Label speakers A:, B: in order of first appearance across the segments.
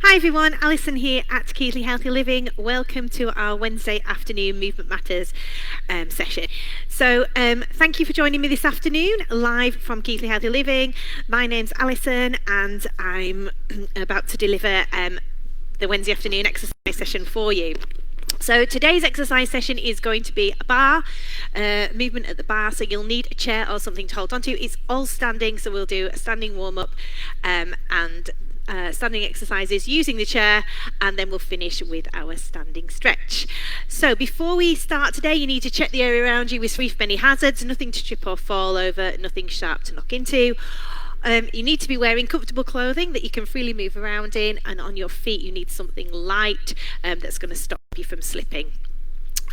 A: Hi everyone, Alison here at Keighley Healthy Living. Welcome to our Wednesday afternoon Movement Matters session. So thank you for joining me this afternoon, live from Keighley Healthy Living. My name's Alison and I'm about to deliver the Wednesday afternoon exercise session for you. So today's exercise session is going to be a bar, movement at the bar, so you'll need a chair or something to hold on to. It's all standing, so we'll do a standing warm-up and standing exercises using the chair, and then we'll finish with our standing stretch. So before we start today, you need to check the area around you with free from any hazards, nothing to trip or fall over, nothing sharp to knock into. You need to be wearing comfortable clothing that you can freely move around in, and on your feet you need something light that's going to stop you from slipping.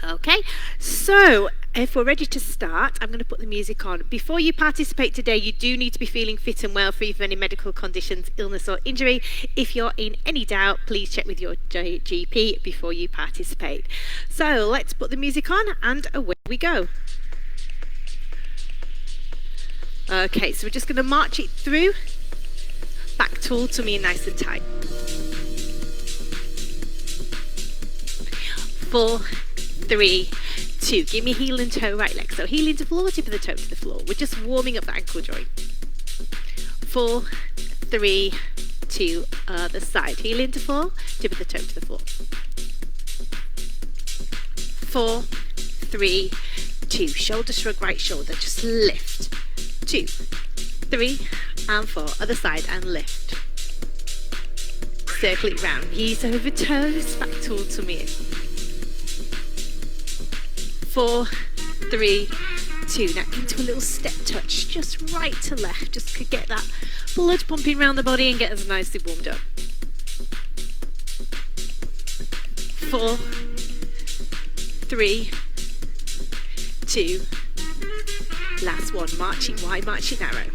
A: Okay, so if we're ready to start, I'm going to put the music on. Before you participate today, you do need to be feeling fit and well, free from any medical conditions, illness or injury. If you're in any doubt, please check with your GP before you participate. So let's put the music on and away we go. Okay, so we're just going to march it through. Back tall, tummy nice and tight. 4, 3, 2. Give me heel and toe, right leg. So heel into floor, tip of the toe to the floor. We're just warming up the ankle joint. 4, 3, 2. Other side. Heel into floor, tip of the toe to the floor. 4, 3, 2. Shoulder shrug, right shoulder. Just lift. 2, 3, and 4. Other side and lift. Circle it round. Knees over toes. Back tall tummy in. 4, 3, 2. Now into a little step touch, just right to left, just to get that blood pumping around the body and get us nicely warmed up. 4, 3, 2. Last one. March it wide, march it narrow.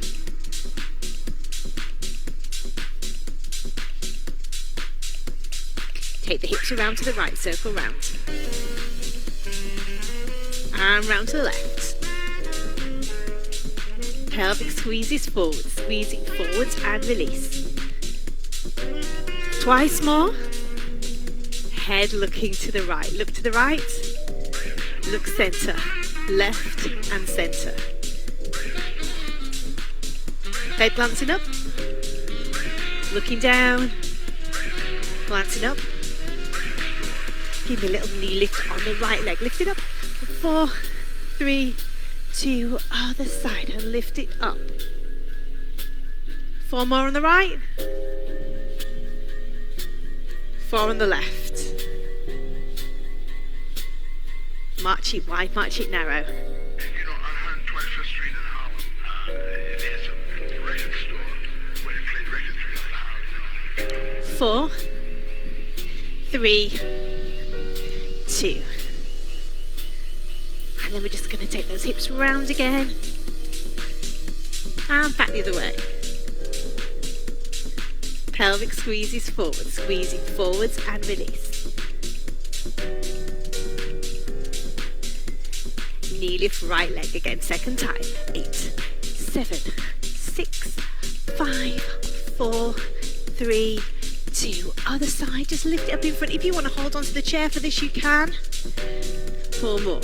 A: Take the hips around to the right, circle round. And round to the left. Pelvic squeezes forward, squeezing forwards and release. Twice more. Head looking to the right. Look to the right. Look center. Left and center. Head glancing up. Looking down. Glancing up. Give me a little knee lift on the right leg. Lift it up. 4, 3, 2, other side, and lift it up. 4 more on the right. 4 on the left. March it wide, march it narrow.
B: You know, on 125th Street in Harlem, there's a record store where they play records throughout the house.
A: 4, 3, 2. And then we're just going to take those hips round again. And back the other way. Pelvic squeezes forward, squeezing forwards and release. Knee lift right leg again, second time. 8, 7, 6, 5, 4, 3, 2. Other side, just lift it up in front. If you want to hold onto the chair for this, you can. 4 more.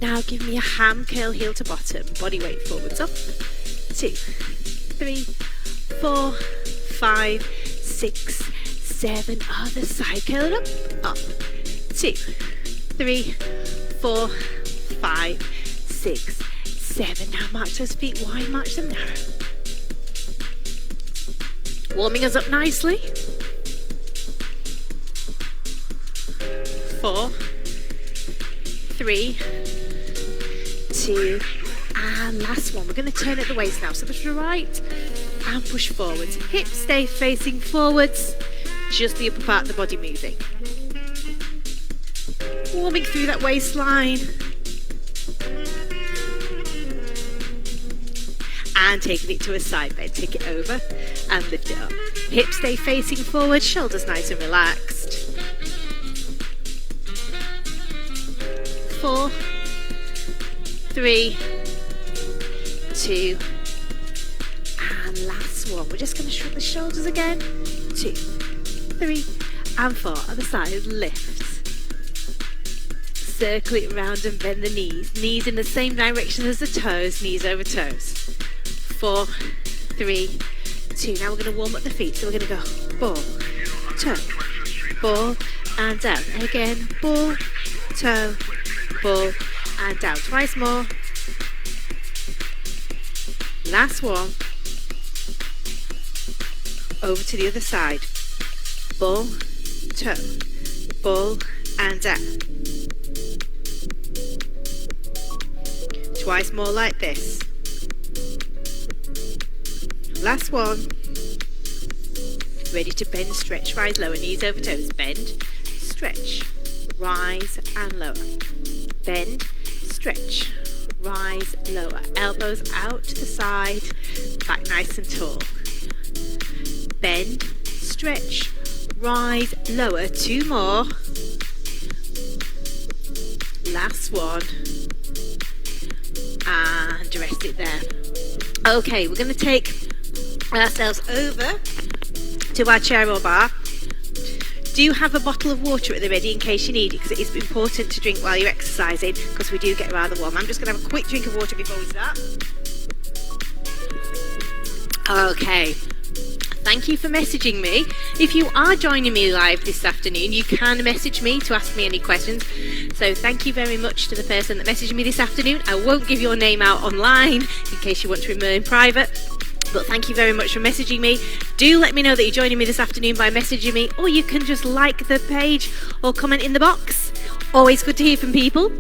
A: Now give me a ham curl, heel to bottom, body weight forwards up. 2, 3, 4, 5, 6, 7. Other side, curl it up. 2, 3, 4, 5, 6, 7. Now march those feet wide, march them narrow. Warming us up nicely. 4, 3, 2, and last one. We're going to turn at the waist now. So to the right and push forwards. Hips stay facing forwards. Just the upper part of the body moving. Warming through that waistline. And taking it to a side bend. Take it over and lift it up. Hips stay facing forward. Shoulders nice and relaxed. 4, 3, 2, and last one. We're just going to shrug the shoulders again. 2, 3, and 4. Other side, lift. Circle it round and bend the knees. Knees in the same direction as the toes, knees over toes. 4, 3, 2. Now we're going to warm up the feet. So we're going to go ball, toe, ball, and down. Again, ball, toe, ball, and down. Twice more. Last one. Over to the other side. Ball, toe, ball, and down. Twice more like this. Last one. Ready to bend, stretch, rise, lower. Knees over toes. Bend, stretch, rise, and lower. Bend, stretch, rise, lower. Elbows out to the side. Back nice and tall. Bend, stretch, rise, lower. 2 more. Last one. And rest it there. Okay, we're going to take ourselves over to our chair or bar. Do have a bottle of water at the ready in case you need it, because it is important to drink while you're exercising, because we do get rather warm. I'm just going to have a quick drink of water before we start. Okay. Thank you for messaging me. If you are joining me live this afternoon, you can message me to ask me any questions. So thank you very much to the person that messaged me this afternoon. I won't give your name out online in case you want to remain private. But thank you very much for messaging me. Do let me know that you're joining me this afternoon by messaging me, or you can just like the page or comment in the box. Always good to hear from people.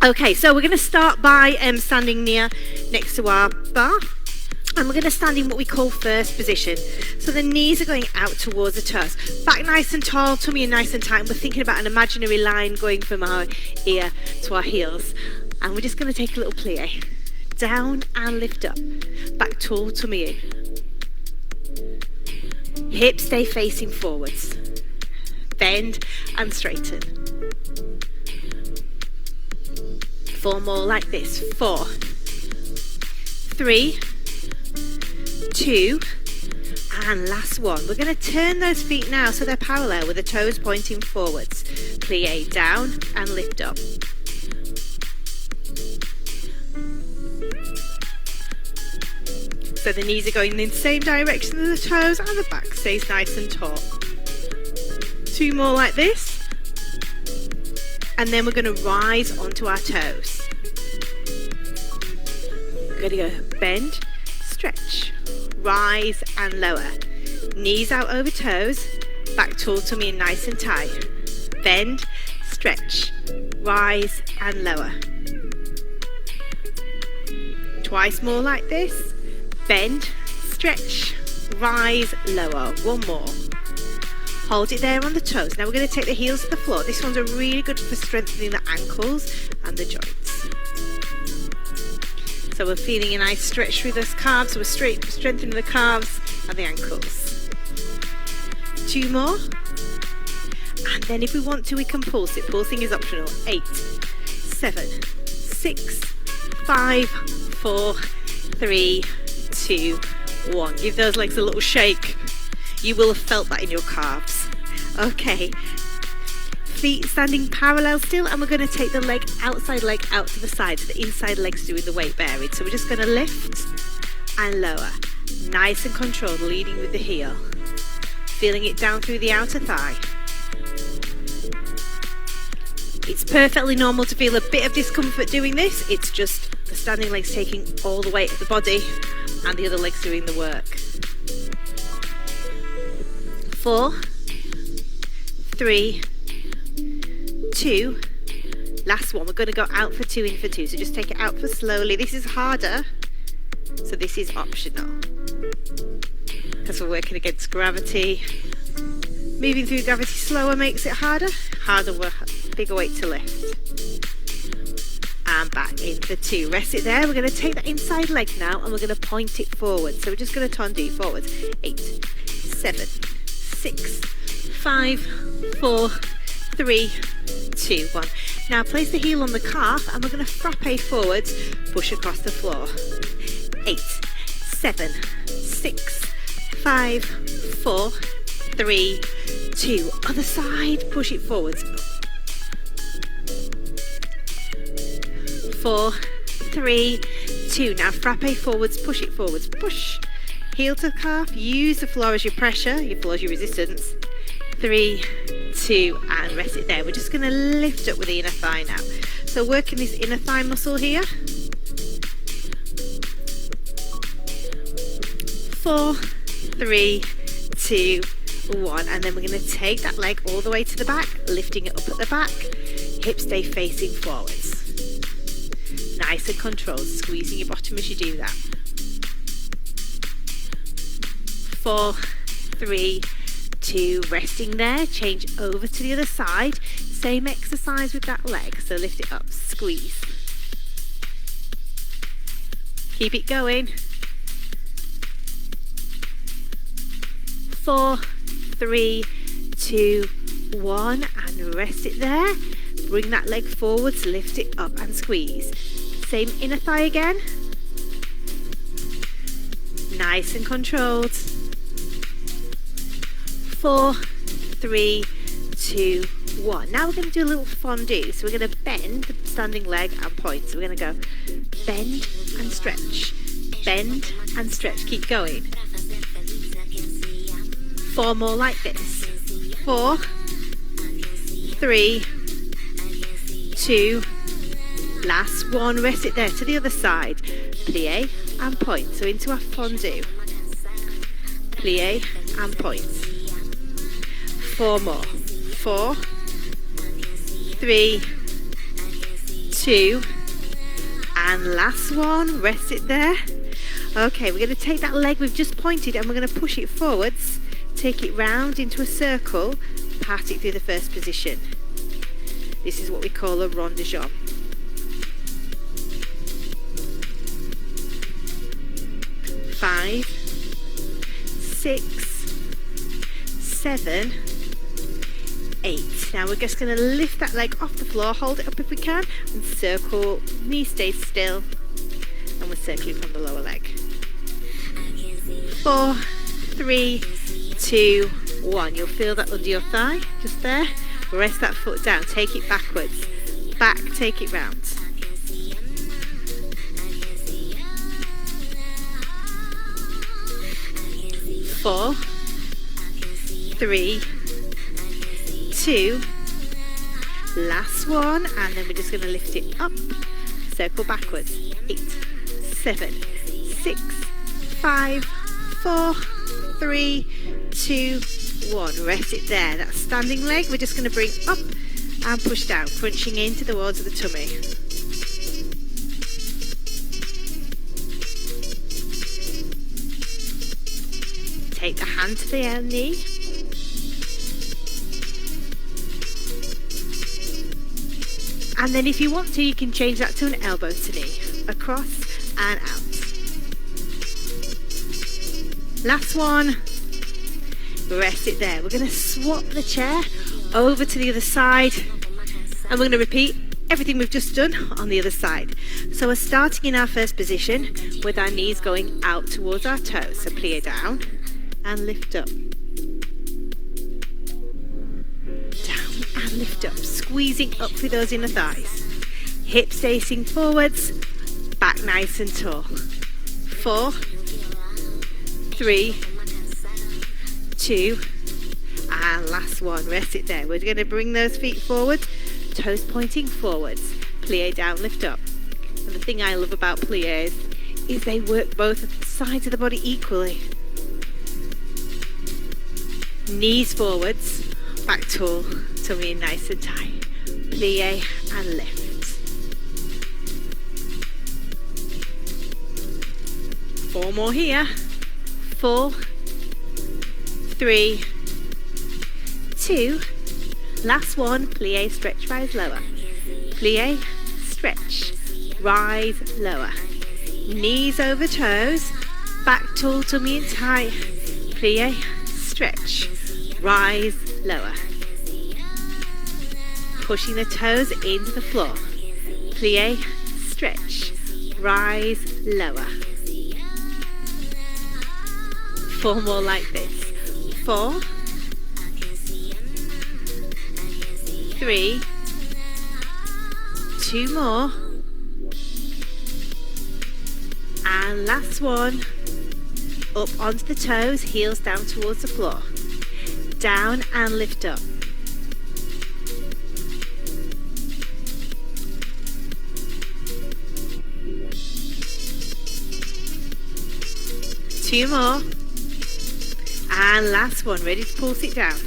A: Okay, so we're going to start by standing next to our bar. And we're going to stand in what we call first position. So the knees are going out towards the toes. Back nice and tall, tummy in nice and tight. And we're thinking about an imaginary line going from our ear to our heels. And we're just going to take a little plie. Down and lift up. Back tall, tummy in. Hips stay facing forwards. Bend and straighten. 4 more like this. 4, 3, 2, and last one. We're going to turn those feet now so they're parallel with the toes pointing forwards. Plie down and lift up. So the knees are going in the same direction as the toes, and the back stays nice and tall. 2 more like this. And then we're going to rise onto our toes. We're going to go bend, stretch, rise and lower. Knees out over toes, back tall, tummy in nice and tight. Bend, stretch, rise and lower. Twice more like this. Bend, stretch, rise, lower. 1 more. Hold it there on the toes. Now we're going to take the heels to the floor. This one's really good for strengthening the ankles and the joints. So we're feeling a nice stretch through those calves. So we're strengthening the calves and the ankles. 2 more. And then if we want to, we can pulse it. Pulsing is optional. 8, 7, 6, 5, 4, 3, 2, 1. Give those legs a little shake. You will have felt that in your calves. Okay. Feet standing parallel still, and we're going to take the outside leg out to the side, so the inside leg's doing the weight bearing. So we're just going to lift and lower. Nice and controlled, leading with the heel. Feeling it down through the outer thigh. It's perfectly normal to feel a bit of discomfort doing this. It's just the standing legs taking all the weight of the body and the other legs doing the work. 4, 3, 2, last one. We're going to go out for 2, in for 2. So just take it out for slowly. This is harder, so this is optional because we're working against gravity. Moving through gravity slower makes it harder. Harder work, bigger weight to lift. And back in for 2. Rest it there. We're going to take that inside leg now and we're going to point it forward. So we're just going to tendu forwards. 8, 7, 6, 5, 4, 3, 2, 1. Now place the heel on the calf and we're going to frappe forwards, push across the floor. 8, 7, 6, 5, 4, 3, 2, other side, push it forwards. 4, 3, 2, now frappe forwards, push it forwards, push. Heel to calf, use the floor as your pressure, your floor as your resistance. 3, 2, and rest it there. We're just going to lift up with the inner thigh now. So working this inner thigh muscle here. 4, 3, 2, 1, and then we're going to take that leg all the way to the back, lifting it up at the back. Hips stay facing forwards. Nice and controlled, squeezing your bottom as you do that. 4, 3, 2, resting there, change over to the other side. Same exercise with that leg, so lift it up, squeeze. Keep it going. 4, 3, 2, 1, and rest it there. Bring that leg forwards, lift it up and squeeze. Same inner thigh again. Nice and controlled. 4, 3, 2, 1. Now we're going to do a little fondue. So we're going to bend the standing leg and point. So we're going to go bend and stretch. Bend and stretch. Keep going. 4 more like this. 4, 3, 2, last one. Rest it there to the other side. Plie and point. So into our fondue. Plie and point. 4 more. 4, 3, 2, and last one. Rest it there. Okay, we're going to take that leg we've just pointed and we're going to push it forwards. Take it round into a circle, part it through the first position. This is what we call a rond de jambe. 5, 6, 7, 8. Now we're just going to lift that leg off the floor, hold it up if we can, and circle, knee stays still, and we're circling from the lower leg. 4, 3, 2, 1. You'll feel that under your thigh, just there. Rest that foot down, take it backwards. Back, take it round. 4, 3, 2, last one, and then we're just going to lift it up, circle backwards. 8, 7, 6, 5, 4, 3, 2, 1. Rest it there. That standing leg we're just going to bring up and push down, crunching into the walls of the tummy. Take the hand to the knee. And then if you want to, you can change that to an elbow to knee. Across and out. Last one. Rest it there. We're going to swap the chair over to the other side. And we're going to repeat everything we've just done on the other side. So we're starting in our first position with our knees going out towards our toes. So plie down and lift up. Down and lift up. Squeezing up through those inner thighs. Hips facing forwards. Back nice and tall. 4, 3, 2, and last one. Rest it there. We're going to bring those feet forward, toes pointing forwards. Plie down, lift up. And the thing I love about plies is they work both sides of the body equally. Knees forwards, back tall, tummy in nice and tight. Plie and lift. 4 more here. 4, 3, 2, last one. Plie, stretch, rise, lower. Plie, stretch, rise, lower. Knees over toes, back tall, tummy in tight. Plie, stretch, rise, lower. Pushing the toes into the floor. Plie, stretch, rise, lower. 4 more like this. 4, 3, 2 more, and last one. Up onto the toes, heels down towards the floor, down and lift up. Two more, and last one. Ready to pulse it down.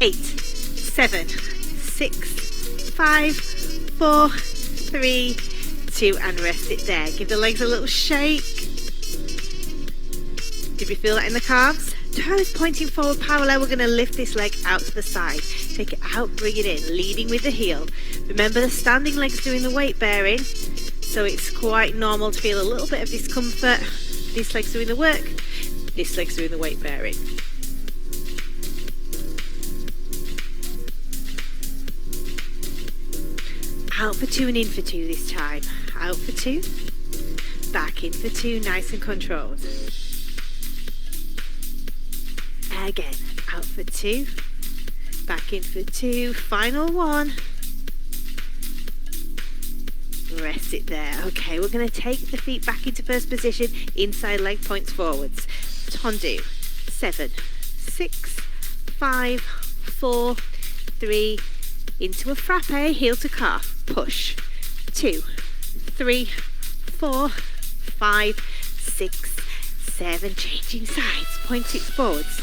A: 8, 7, 6, 5, 4, 3, 2, and rest it there. Give the legs a little shake. Did we feel that in the calves? Toes pointing forward parallel. We're going to lift this leg out to the side. Take it out, bring it in, leading with the heel. Remember, the standing leg's doing the weight bearing, so it's quite normal to feel a little bit of discomfort. This leg's doing the work, this leg's doing the weight bearing. Out for 2 and in for 2 this time. Out for 2, back in for 2, nice and controlled. Again, out for 2, back in for 2, final one. Rest it there. Okay, we're going to take the feet back into first position, inside leg points forwards. Tendu. 7, 6, 5, 4, 3, into a frappe, heel to calf, push. 2, 3, 4, 5, 6, 7, changing sides, point it forwards.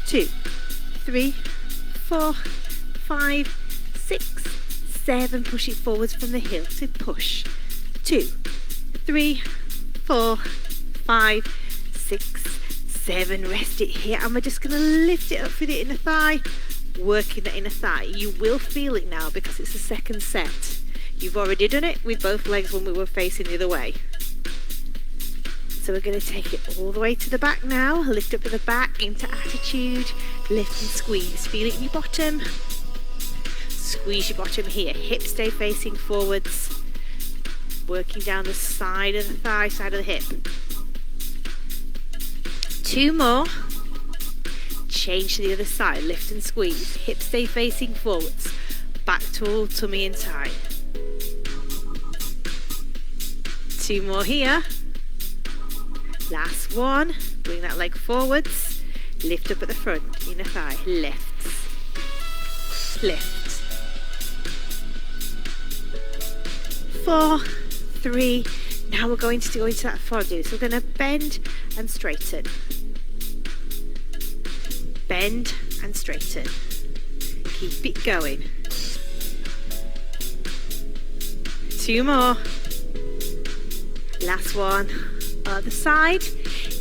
A: 2, 3, 4, 5, 6, 7, push it forwards from the heel to push. 2, 3, 4, 5, 6, 7, rest it here, and we're just going to lift it up through the inner thigh, working the inner thigh. You will feel it now because it's the second set. You've already done it with both legs when we were facing the other way. So we're going to take it all the way to the back now. Lift up with the back into attitude. Lift and squeeze. Feel it in your bottom. Squeeze your bottom here. Hips stay facing forwards. Working down the side of the thigh, side of the hip. 2 more. Change to the other side. Lift and squeeze. Hips stay facing forwards. Back tall, tummy in tight. 2 more here. Last one. Bring that leg forwards. Lift up at the front. Inner thigh. Lifts. Lift. 4, 3. Now we're going to go into that fondue. So we're going to bend and straighten. Bend and straighten. Keep it going. 2 more. Last one. Other side.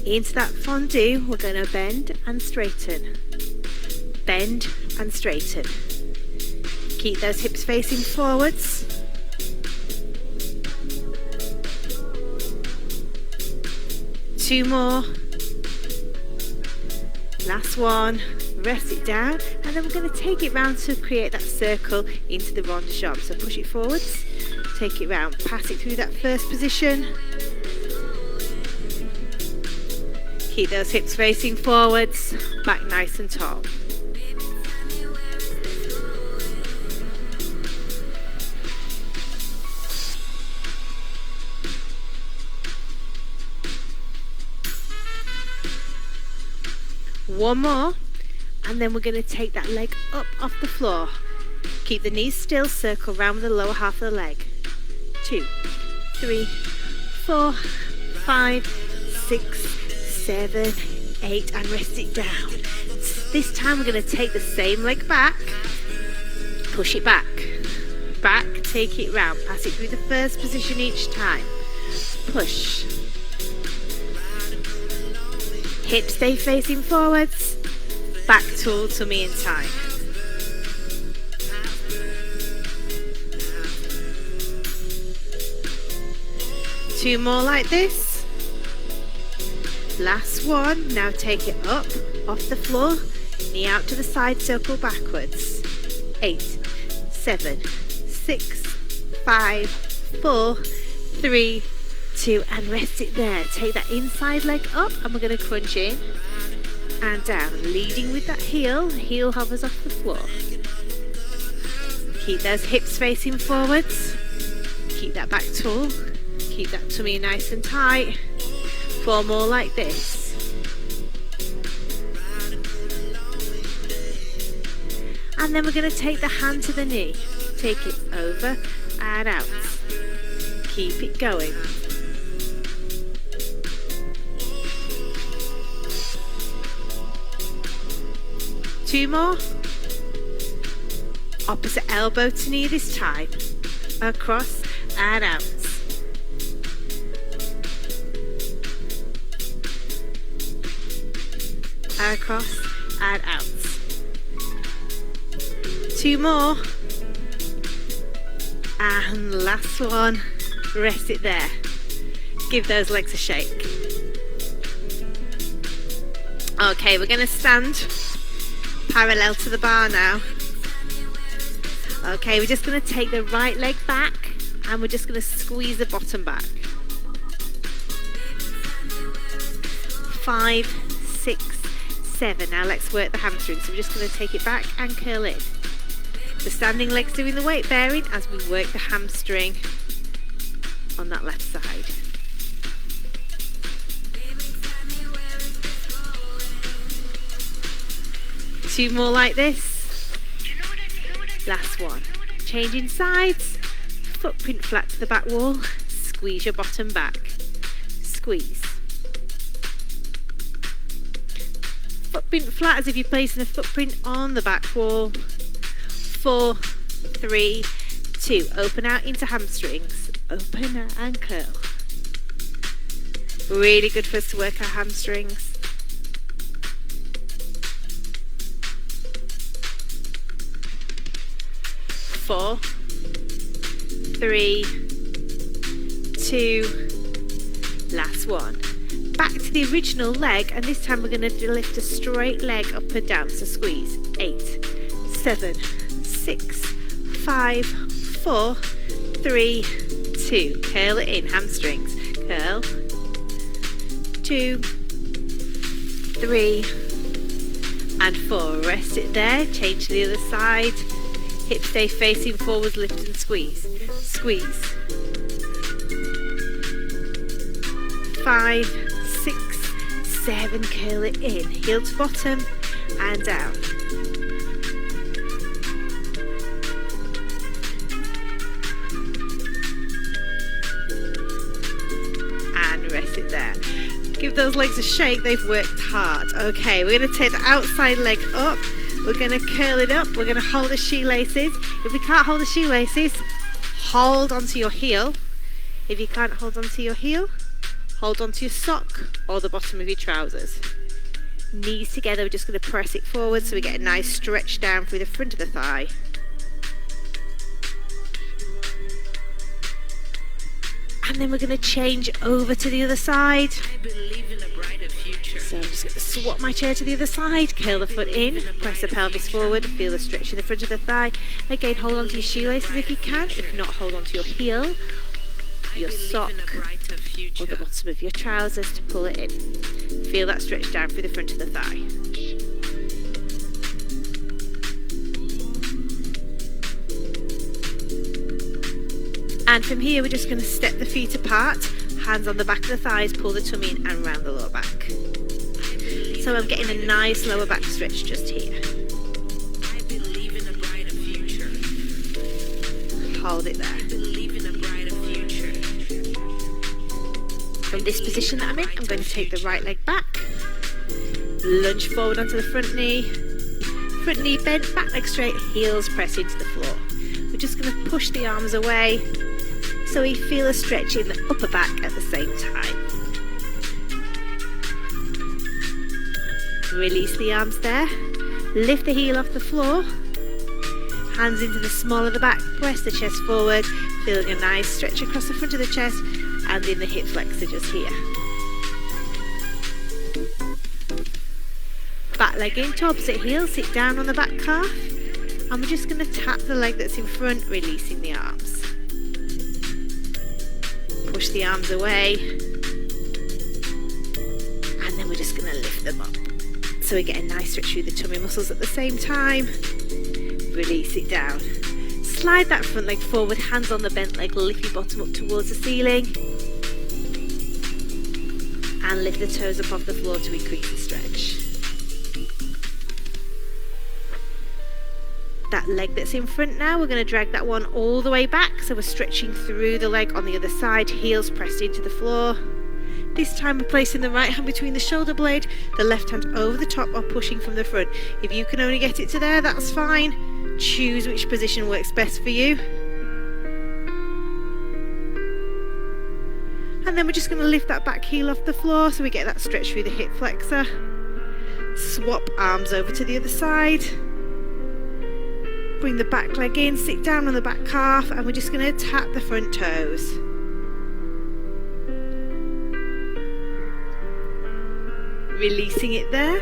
A: Into that fondue, we're going to bend and straighten. Bend and straighten. Keep those hips facing forwards. 2 more. Last one. Rest it down, and then we're going to take it round to create that circle into the rond de jambe. So push it forwards, take it round, pass it through that first position. Keep those hips facing forwards, back nice and tall. One more, and then we're going to take that leg up off the floor. Keep the knees still, circle round with the lower half of the leg. 2, 3, 4, 5, 6, 7, 8, and rest it down. This time we're going to take the same leg back, push it back, back, take it round, pass it through the first position each time. Push. Hips stay facing forwards, back tall, tummy in tight. Two more like this. Last one. Now take it up off the floor, knee out to the side, circle backwards. 8, 7, 6, 5, 4, 3, 2, and rest it there. Take that inside leg up, and we're going to crunch in and down, leading with that heel. Heel hovers off the floor. Keep those hips facing forwards. Keep that back tall. Keep that tummy nice and tight. 4 more like this. And then we're going to take the hand to the knee. Take it over and out. Keep it going. Two more. Opposite elbow to knee this time. Across and out. Across and out. 2 more. And last one. Rest it there. Give those legs a shake. Okay, we're going to stand parallel to the bar now. Okay, we're just going to take the right leg back and we're just going to squeeze the bottom back. 5, 6, 7. Now let's work the hamstrings. So we're just going to take it back and curl in. The standing legs doing the weight bearing as we work the hamstring on that left side. Two more like this. Last one. Changing sides. Footprint flat to the back wall. Squeeze your bottom back. Squeeze. Footprint flat as if you're placing a footprint on the back wall. 4, 3, 2. Open out into hamstrings. Open and curl. Really good for us to work our hamstrings. 4, 3, 2. Last one. Back to the original leg, and this time we're going to lift a straight leg up and down. So squeeze. 8, 7, 6, 5, 4, 3, 2. Curl it in, hamstrings. Curl. 2, 3, and 4. Rest it there. Change to the other side. Hips stay facing forward, lift and squeeze. Squeeze. 5, 6, 7. Curl it in. Heel to bottom and down. Rest it there. Give those legs a shake. They've worked hard. Okay, we're going to take the outside leg up. We're going to curl it up. We're going to hold the shoelaces. If we can't hold the shoelaces, hold onto your heel. If you can't hold onto your heel, hold onto your sock or the bottom of your trousers. Knees together. We're just going to press it forward so we get a nice stretch down through the front of the thigh. And then we're going to change over to the other side. I believe in a brighter future. So I'm just going to swap my chair to the other side. Curl the foot in. Press the pelvis forward. Feel the stretch in the front of the thigh. Again, hold on to your shoelaces if you can. If not, hold on to your heel, your sock, or the bottom of your trousers to pull it in. Feel that stretch down through the front of the thigh. And from here, we're just going to step the feet apart, hands on the back of the thighs, pull the tummy in and round the lower back. So I'm getting a nice lower back stretch just here. I believe in a brighter future. Hold it there. I believe in a brighter future. From this position that I'm in, I'm going to take the right leg back, lunge forward onto the front knee bent, back leg straight, heels press into the floor. We're just going to push the arms away so we feel a stretch in the upper back at the same time. Release the arms there. Lift the heel off the floor. Hands into the small of the back. Press the chest forward. Feeling a nice stretch across the front of the chest and in the hip flexor just here. Back leg into opposite heel. Sit down on the back calf. And we're just going to tap the leg that's in front, releasing the arms. Push the arms away. And then we're just going to lift them up. So we get a nice stretch through the tummy muscles at the same time. Release it down. Slide that front leg forward, hands on the bent leg, lift your bottom up towards the ceiling. And lift the toes up off the floor to increase the stretch. That leg that's in front now, we're going to drag that one all the way back, so we're stretching through the leg on the other side, heels pressed into the floor. This time we're placing the right hand between the shoulder blade, the left hand over the top or pushing from the front. If you can only get it to there, that's fine. Choose which position works best for you. And then we're just going to lift that back heel off the floor so we get that stretch through the hip flexor. Swap arms over to the other side. Bring the back leg in, sit down on the back calf, and we're just going to tap the front toes. Releasing it there.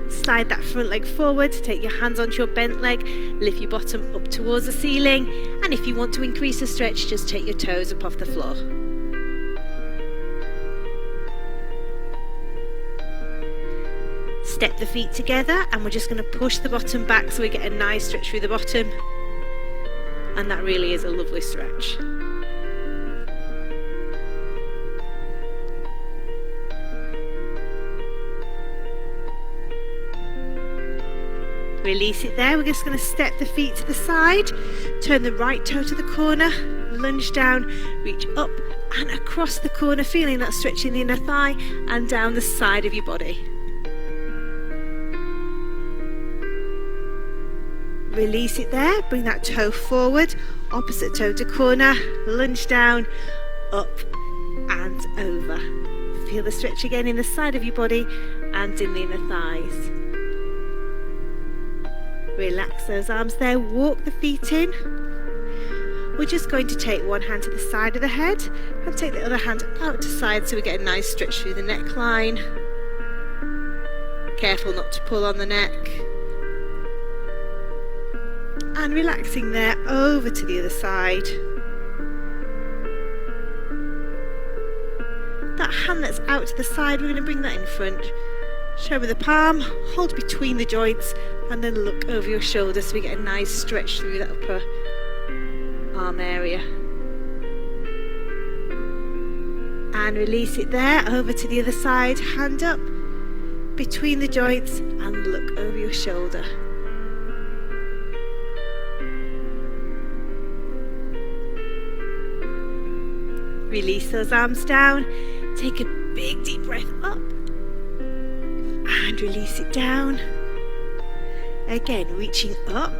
A: Slide that front leg forward, take your hands onto your bent leg, lift your bottom up towards the ceiling, and if you want to increase the stretch, just take your toes up off the floor. Step the feet together, and we're just going to push the bottom back so we get a nice stretch through the bottom, and that really is a lovely stretch. Release it there. We're just going to step the feet to the side, turn the right toe to the corner, lunge down, reach up and across the corner, feeling that stretch in the inner thigh and down the side of your body. Release it there, bring that toe forward, opposite toe to corner, lunge down, up and over. Feel the stretch again in the side of your body and in the inner thighs. Relax those arms there, walk the feet in. We're just going to take one hand to the side of the head and take the other hand out to side so we get a nice stretch through the neckline. Careful not to pull on the neck. And relaxing there, over to the other side. That hand that's out to the side, we're going to bring that in front. Show with the palm, hold between the joints, and then look over your shoulder so we get a nice stretch through that upper arm area. And release it there, over to the other side, hand up, between the joints, and look over your shoulder. Release those arms down, take a big deep breath up, and release it down. Again, reaching up,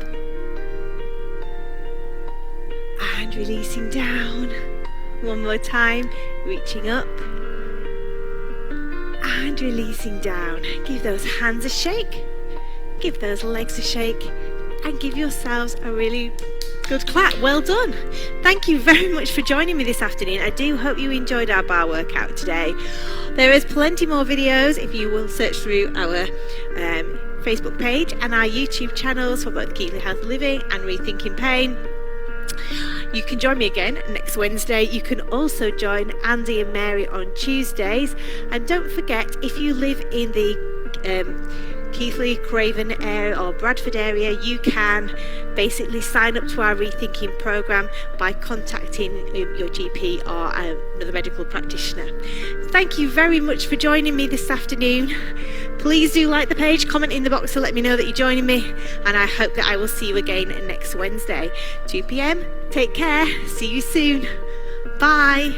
A: and releasing down. One more time, reaching up, and releasing down. Give those hands a shake, give those legs a shake, and give yourselves a really good clap. Well done. Thank you very much for joining me this afternoon. I do hope you enjoyed our bar workout today. There is plenty more videos if you will search through our Facebook page and our YouTube channels for both Keeping Healthy Living and Rethinking Pain. You can join me again next Wednesday. You can also join Andy and Mary on Tuesdays. And don't forget, if you live in the Keighley, Craven area or Bradford area, you can basically sign up to our Rethinking programme by contacting your GP or another medical practitioner. Thank you very much for joining me this afternoon. Please do like the page, comment in the box to let me know that you're joining me, and I hope that I will see you again next Wednesday, 2 p.m. Take care, see you soon. Bye.